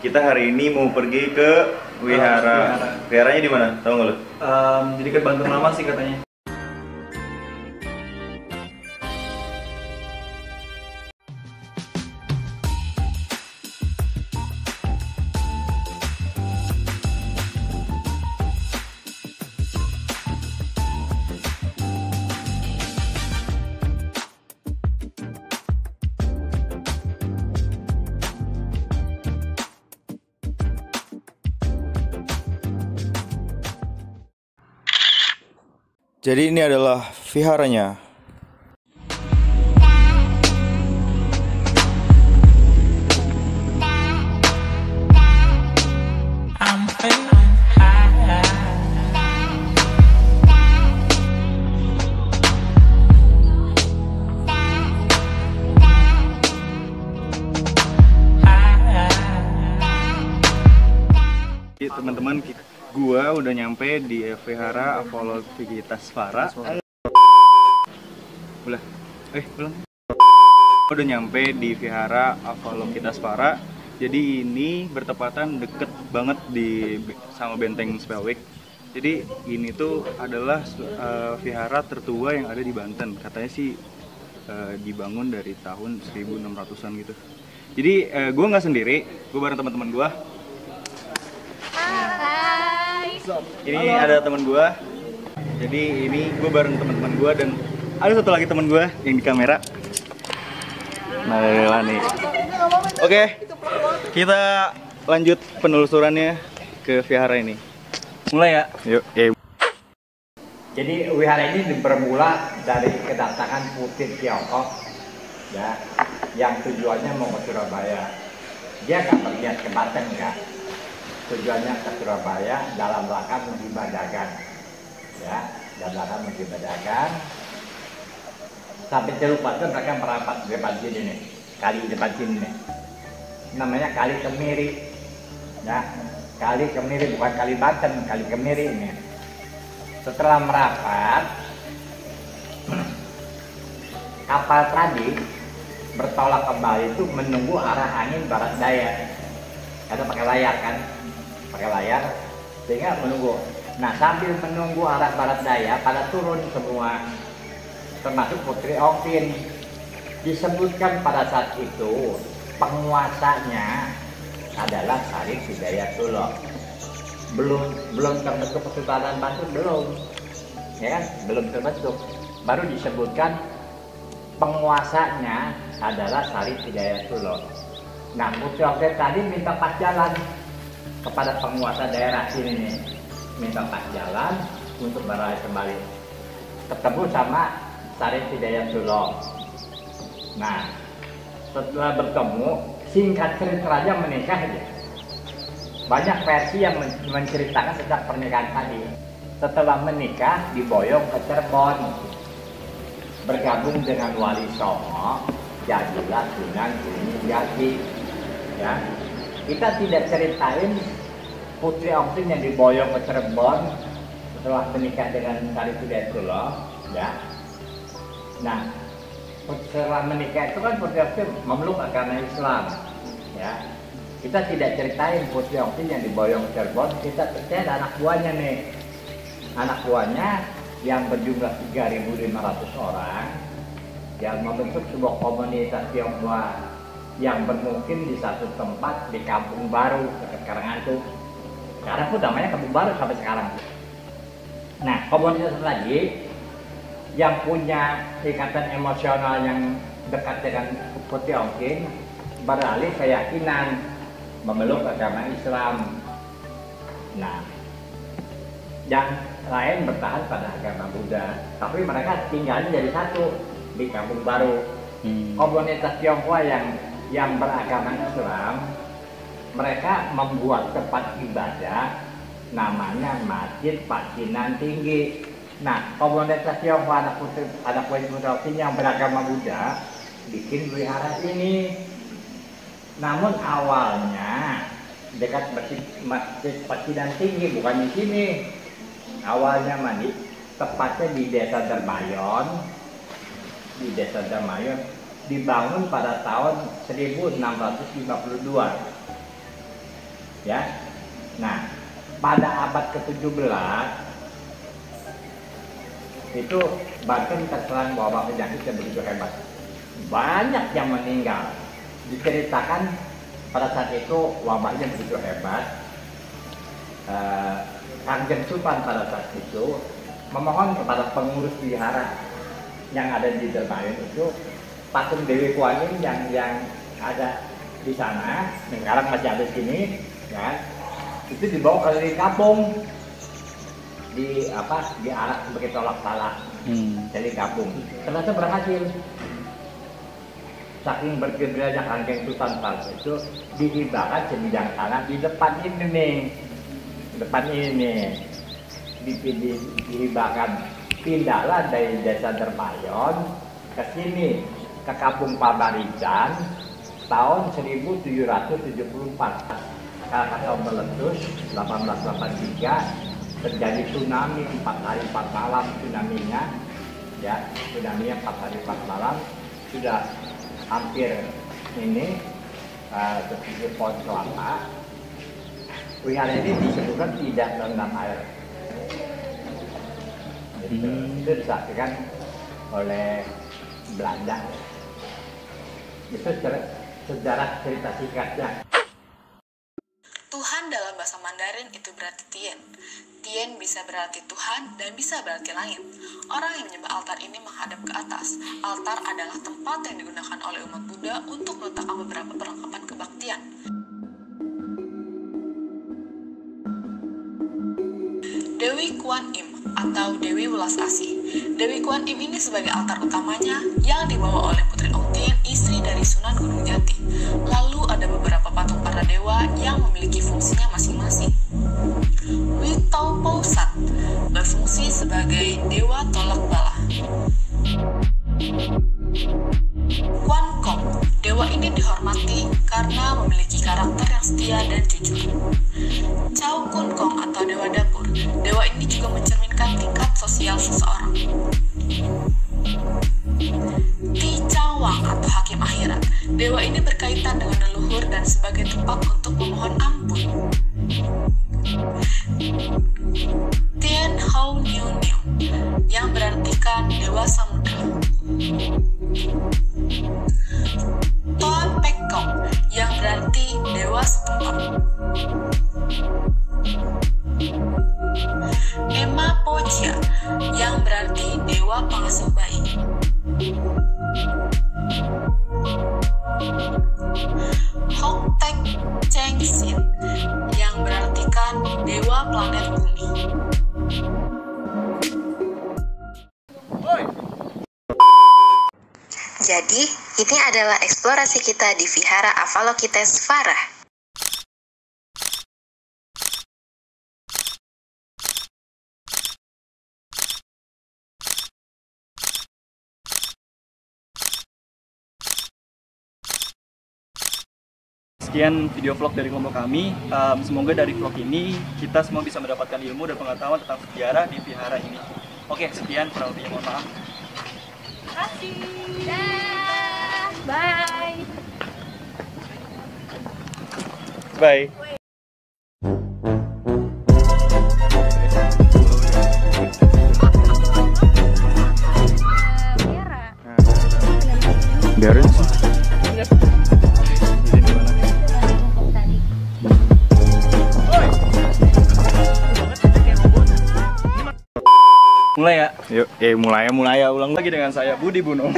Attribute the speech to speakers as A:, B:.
A: Kita hari ini mau pergi ke wihara. Wiharanya di mana? Tahu nggak lu?
B: Di dekat Bantung Lama sih katanya.
A: Jadi ini adalah viharanya. Teman-teman, gua udah nyampe di Vihara Avalokitesvara. Belum. Udah nyampe di Vihara Avalokitesvara. Jadi ini bertepatan deket banget sama benteng Spellwick. Jadi ini tuh adalah vihara tertua yang ada di Banten. Katanya sih dibangun dari tahun 1600-an gitu. Jadi gue nggak sendiri, gue bareng teman-teman gue. Ini ada teman gue. Jadi ini gue bareng teman-teman gue dan ada satu lagi teman gue yang di kamera. Nah, nih. Oke, kita lanjut penelusurannya ke vihara ini.
B: Mulai ya.
A: Yuk.
C: Jadi wihara ini bermula dari kedatangan putri Tiongkok, ya, yang tujuannya mau ke Surabaya. Dia nggak berniat ke Banten, enggak. Tujuannya ke Surabaya dalam rangka menghibah dagang, ya, dalam rangka menghibah dagang. Sampai Teluk Banten mereka merapat di depan sini nih, kali depan sini nih, namanya Kali Kemiri, ya, Kali Kemiri bukan Kali Banten, Kali Kemiri ini. Setelah merapat, kapal tadi bertolak kembali itu menunggu arah angin barat daya, karena pakai layar kan. Pakai layar sehingga menunggu. Nah, sambil menunggu arah barat daya pada turun semua, termasuk Putri Ongpin. Disebutkan pada saat itu penguasanya adalah Syarif Hidayatullah. Belum terbentuk Kesultanan Banten, belum, ya kan, belum terbentuk. Baru disebutkan penguasanya adalah Syarif Hidayatullah. Nah, Putri Ongpin tadi minta pas jalan kepada penguasa daerah sini nih, minta pas jalan untuk beralih kembali. Ketemu sama Syarif Hidayatullah. Nah, setelah bertemu, singkat cerita aja menikah aja. Banyak versi yang menceritakan tentang pernikahan tadi. Setelah menikah, diboyong ke Cirebon, bergabung dengan Wali Songo, jadilah Sunan Gunung Jati. Ya, kita tidak ceritain Putri Ongpin yang diboyong ke Cirebon setelah menikah dengan Syarif Hidayatullah, ya. Nah, setelah menikah itu kan Putri Ongpin memeluk agama Islam, ya. Kita tidak ceritain Putri Ongpin yang diboyong ke Cirebon. Kita percaya ada anak buahnya nih, anak buahnya yang berjumlah 3.500 orang yang membentuk sebuah komunitas Tionghoa yang bermukim di satu tempat di Kampung Baru dekat Karangantuk. Sekarang pun namanya Kampung Baru sampai sekarang. Nah, komunitas lagi yang punya ikatan emosional yang dekat dengan Putri Ongpin beralih keyakinan memeluk agama Islam. Nah, yang lain bertahan pada agama Buddha, tapi mereka tinggalnya jadi satu di Kampung Baru. Komunitas Tionghoa yang beragama Islam, mereka membuat tempat ibadah namanya Masjid Pacinan Tinggi. Nah, komunitas Tionghoa anak Putri Ongpin yang beragama Buddha bikin wihara ini. Namun awalnya dekat Masjid Pacinan Tinggi, bukan di sini. Awalnya tepatnya di Desa Dermayon. Dibangun pada tahun 1652. Ya. Nah, pada abad ke-17 itu Banten terserang wabah penyakit yang begitu hebat. Banyak yang meninggal. Diceritakan pada saat itu wabahnya begitu hebat. Kanjeng Sultan pada saat itu memohon kepada pengurus wihara yang ada di Derbayan itu, patung Dewi Kuan Im yang ada di sana, sekarang masih ada di sini, ya, itu dibawa ke kampung, diarak sebagai tolak bala, dari kampung. Ternyata berhasil. Saking bergembiranya Kanjeng Sultan saat itu dihibahkan sebidang tanah di depan ini nih, dihibahkan. Pindahlah dari desa Derbayon ke sini, ke kampung Pabarijan tahun 1774. Krakatau meletus 1883, terjadi tsunami 4 hari 4 malam tsunaminya, ya, tsunaminya 4 hari 4 malam, sudah hampir ini seperti pohon kelapa. Wihara ini disebutkan tidak terendam air. Itu disaksikan oleh Belanda. Itu sejarah cerita singkatnya.
D: Tuhan dalam bahasa Mandarin itu berarti Tien. Tien bisa berarti Tuhan dan bisa berarti langit. Orang yang menyembah altar ini menghadap ke atas. Altar adalah tempat yang digunakan oleh umat Buddha untuk meletakkan beberapa perlengkapan kebaktian. Dewi Kuan Im atau Dewi Welas Asih. Dewi Kuan Im ini sebagai altar utamanya yang dibawa oleh Putri Ong Tien, istri dari Sunan Gunung Jati. Lalu ada beberapa patung para dewa yang memiliki fungsinya masing-masing. Witau Pausat berfungsi sebagai dewa tolak bala. Quan Kong, dewa ini dihormati karena memiliki karakter yang setia dan jujur. Chow Kun Kong atau dewa dapur, dewa ini juga mencerminkan tingkat sosial seseorang. Ti Chang Wang atau hakim akhirat, dewa ini berkaitan dengan leluhur dan sebagai tempat untuk memohon ampun. Tien Hou Niu Niu yang berartikan dewa samudra. Toa Pek Kong yang berarti dewa setempat. Emma Po Chia yang berarti dewa pengasuh bayi. Hok Tek Cheng Sin yang berartikan dewa planet bumi. Jadi, ini adalah eksplorasi kita di Vihara Avalokitesvara.
B: Sekian video vlog dari kelompok kami. Semoga dari vlog ini kita semua bisa mendapatkan ilmu dan pengetahuan tentang sejarah di vihara ini. Oke, sekian, kurang lebihnya mohon maaf.
E: Terima kasih. Dah. Bye.
A: Bye. Biarin sih.
B: Mulai ya?
A: Yuk, mulai ya, ulang lagi dengan saya Budi Buno.